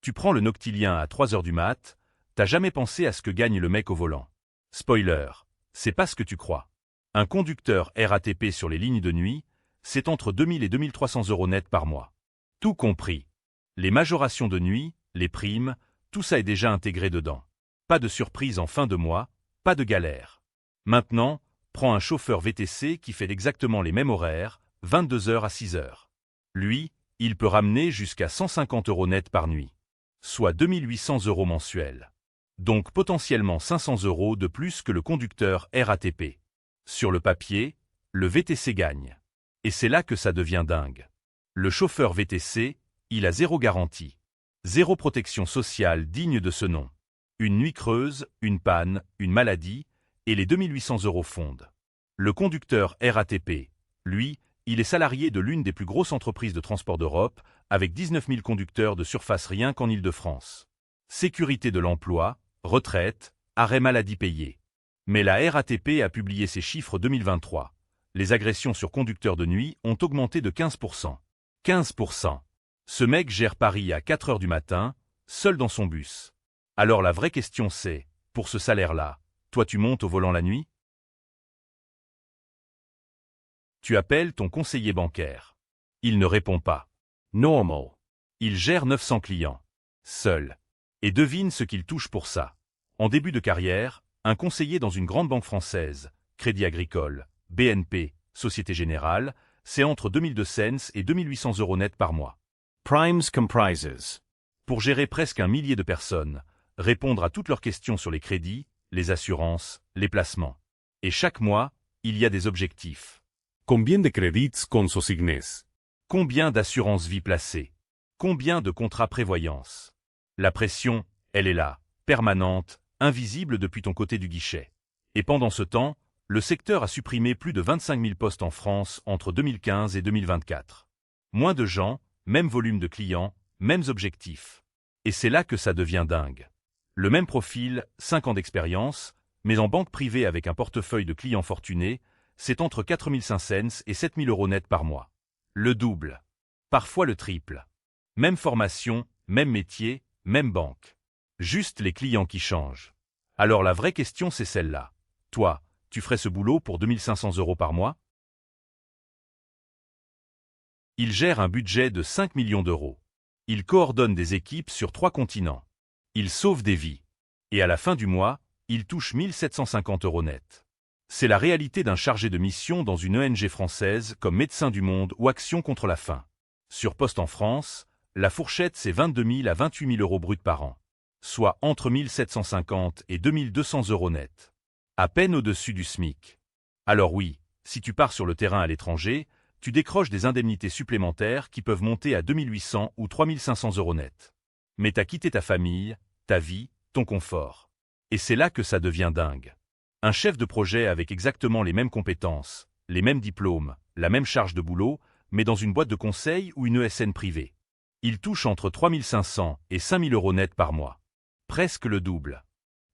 Tu prends le Noctilien à 3 heures du mat, t'as jamais pensé à ce que gagne le mec au volant. Spoiler, c'est pas ce que tu crois. Un conducteur RATP sur les lignes de nuit, c'est entre 2000 et 2300 € net par mois. Tout compris. Les majorations de nuit, les primes, tout ça est déjà intégré dedans. Pas de surprise en fin de mois, pas de galère. Maintenant, prends un chauffeur VTC qui fait exactement les mêmes horaires, 22 heures à 6 heures. Lui, il peut ramener jusqu'à 150 € net par nuit. Soit 2800 € mensuels. Donc potentiellement 500 € de plus que le conducteur RATP. Sur le papier, le VTC gagne. Et c'est là que ça devient dingue. Le chauffeur VTC, il a zéro garantie. Zéro protection sociale digne de ce nom. Une nuit creuse, une panne, une maladie, et les 2800 € fondent. Le conducteur RATP, lui, il est salarié de l'une des plus grosses entreprises de transport d'Europe, avec 19 000 conducteurs de surface rien qu'en Île-de-France. Sécurité de l'emploi, retraite, arrêt maladie payé. Mais la RATP a publié ses chiffres 2023. Les agressions sur conducteurs de nuit ont augmenté de 15%. 15%. Ce mec gère Paris à 4 heures du matin, seul dans son bus. Alors la vraie question c'est, pour ce salaire-là, toi tu montes au volant la nuit? Tu appelles ton conseiller bancaire. Il ne répond pas. Normal. Il gère 900 clients. Seul. Et devine ce qu'il touche pour ça. En début de carrière, un conseiller dans une grande banque française, Crédit Agricole, BNP, Société Générale, c'est entre 2200 et 2800 € net par mois. Primes comprises. Pour gérer presque 1 millier de personnes, répondre à toutes leurs questions sur les crédits, les assurances, les placements. Et chaque mois, il y a des objectifs. Combien de crédits consignes? Combien d'assurances vie placées? Combien de contrats prévoyance? La pression, elle est là, permanente, invisible depuis ton côté du guichet. Et pendant ce temps, le secteur a supprimé plus de 25 000 postes en France entre 2015 et 2024. Moins de gens, même volume de clients, mêmes objectifs. Et c'est là que ça devient dingue. Le même profil, 5 ans d'expérience, mais en banque privée avec un portefeuille de clients fortunés, c'est entre 4 500 et 7 000 € net par mois. Le double. Parfois le triple. Même formation, même métier, même banque. Juste les clients qui changent. Alors la vraie question c'est celle-là. Toi, tu ferais ce boulot pour 2500 € par mois? Il gère un budget de 5 millions d'euros. Il coordonne des équipes sur 3 continents. Il sauve des vies. Et à la fin du mois, il touche 1750 € net. C'est la réalité d'un chargé de mission dans une ONG française comme Médecins du Monde ou Action contre la faim. Sur poste en France, la fourchette c'est 22 000 à 28 000 € bruts par an. Soit entre 1750 et 2200 € net. À peine au-dessus du SMIC. Alors oui, si tu pars sur le terrain à l'étranger, tu décroches des indemnités supplémentaires qui peuvent monter à 2800 ou 3500 € net. Mais t'as quitté ta famille, ta vie, ton confort. Et c'est là que ça devient dingue. Un chef de projet avec exactement les mêmes compétences, les mêmes diplômes, la même charge de boulot, mais dans une boîte de conseil ou une ESN privée. Il touche entre 3 500 et 5 000 € net par mois. Presque le double.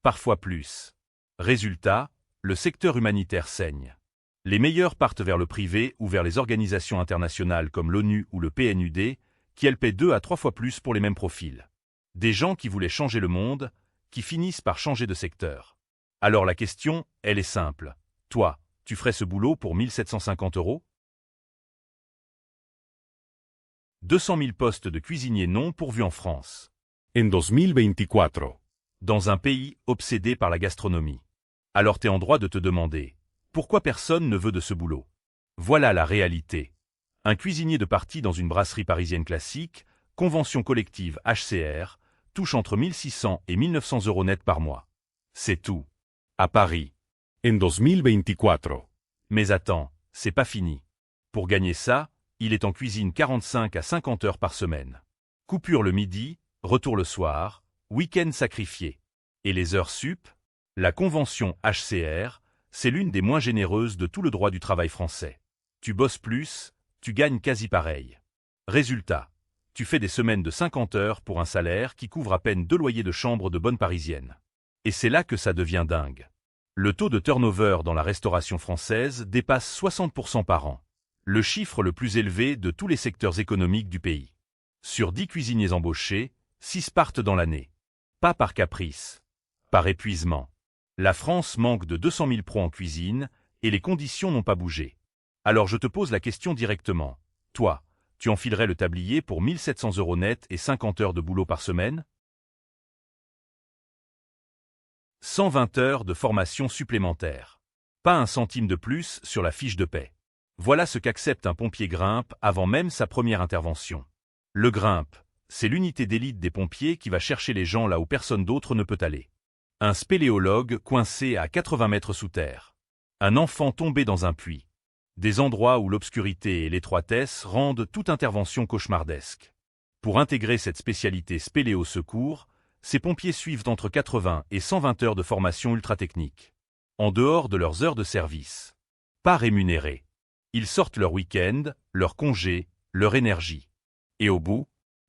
Parfois plus. Résultat, le secteur humanitaire saigne. Les meilleurs partent vers le privé ou vers les organisations internationales comme l'ONU ou le PNUD, qui elles paient 2 à 3 fois plus pour les mêmes profils. Des gens qui voulaient changer le monde, qui finissent par changer de secteur. Alors la question, elle est simple. Toi, tu ferais ce boulot pour 1750 €? 200 000 postes de cuisiniers non pourvus en France. En 2024. Dans un pays obsédé par la gastronomie. Alors t'es en droit de te demander, pourquoi personne ne veut de ce boulot? Voilà la réalité. Un cuisinier de partie dans une brasserie parisienne classique, convention collective HCR, touche entre 1600 et 1900 € net par mois. C'est tout. À Paris. En 2024. Mais attends, c'est pas fini. Pour gagner ça, il est en cuisine 45 à 50 heures par semaine. Coupure le midi, retour le soir, week-end sacrifié. Et les heures sup? La convention HCR, c'est l'une des moins généreuses de tout le droit du travail français. Tu bosses plus, tu gagnes quasi pareil. Résultat, tu fais des semaines de 50 heures pour un salaire qui couvre à peine 2 loyers de chambre de bonne parisienne. Et c'est là que ça devient dingue. Le taux de turnover dans la restauration française dépasse 60% par an. Le chiffre le plus élevé de tous les secteurs économiques du pays. Sur 10 cuisiniers embauchés, 6 partent dans l'année. Pas par caprice. Par épuisement. La France manque de 200 000 pros en cuisine, et les conditions n'ont pas bougé. Alors je te pose la question directement. Toi, tu enfilerais le tablier pour 1 700 € net et 50 heures de boulot par semaine? 120 heures de formation supplémentaire. Pas un centime de plus sur la fiche de paie. Voilà ce qu'accepte un pompier Grimpe avant même sa première intervention. Le Grimpe, c'est l'unité d'élite des pompiers qui va chercher les gens là où personne d'autre ne peut aller. Un spéléologue coincé à 80 mètres sous terre. Un enfant tombé dans un puits. Des endroits où l'obscurité et l'étroitesse rendent toute intervention cauchemardesque. Pour intégrer cette spécialité spéléo secours, ces pompiers suivent entre 80 et 120 heures de formation ultra-technique. En dehors de leurs heures de service. Pas rémunérés. Ils sortent leur week-end, leur congé, leur énergie. Et au bout,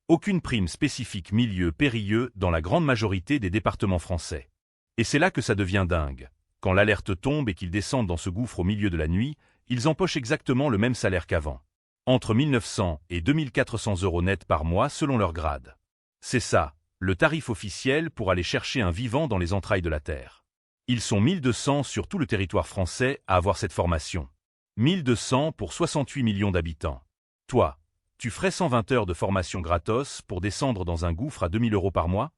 aucune prime spécifique milieu périlleux dans la grande majorité des départements français. Et c'est là que ça devient dingue. Quand l'alerte tombe et qu'ils descendent dans ce gouffre au milieu de la nuit, ils empochent exactement le même salaire qu'avant. Entre 1 900 et 2 400 € net par mois selon leur grade. C'est ça, le tarif officiel pour aller chercher un vivant dans les entrailles de la terre. Ils sont 1200 sur tout le territoire français à avoir cette formation. 1200 pour 68 millions d'habitants. Toi, tu ferais 120 heures de formation gratos pour descendre dans un gouffre à 2 000 € par mois?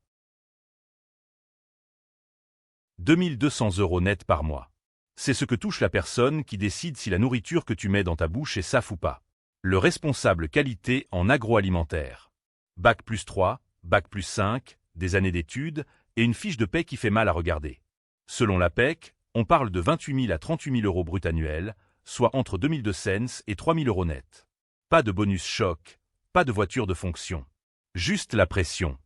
2 200 € net par mois. C'est ce que touche la personne qui décide si la nourriture que tu mets dans ta bouche est safe ou pas. Le responsable qualité en agroalimentaire. Bac plus 3, Bac plus 5, des années d'études et une fiche de paie qui fait mal à regarder. Selon l'APEC, on parle de 28 000 à 38 000 € brut annuels, soit entre 2200 et 3 000 € net. Pas de bonus choc, pas de voiture de fonction. Juste la pression.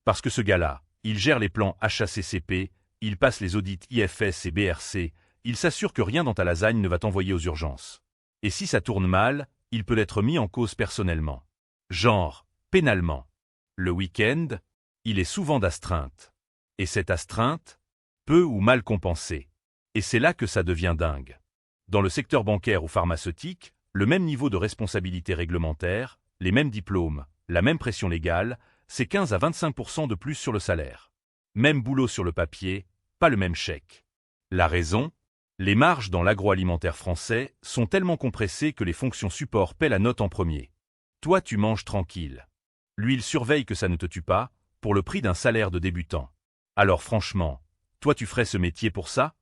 Parce que ce gars-là, il gère les plans HACCP, il passe les audits IFS et BRC, il s'assure que rien dans ta lasagne ne va t'envoyer aux urgences. Et si ça tourne mal, il peut être mis en cause personnellement. Genre, pénalement. Le week-end, il est souvent d'astreinte. Et cette astreinte, peu ou mal compensée. Et c'est là que ça devient dingue. Dans le secteur bancaire ou pharmaceutique, le même niveau de responsabilité réglementaire, les mêmes diplômes, la même pression légale, c'est 15 à 25% de plus sur le salaire. Même boulot sur le papier, pas le même chèque. La raison? Les marges dans l'agroalimentaire français sont tellement compressées que les fonctions support paient la note en premier. Toi tu manges tranquille. Lui il surveille que ça ne te tue pas, pour le prix d'un salaire de débutant. Alors franchement, toi tu ferais ce métier pour ça?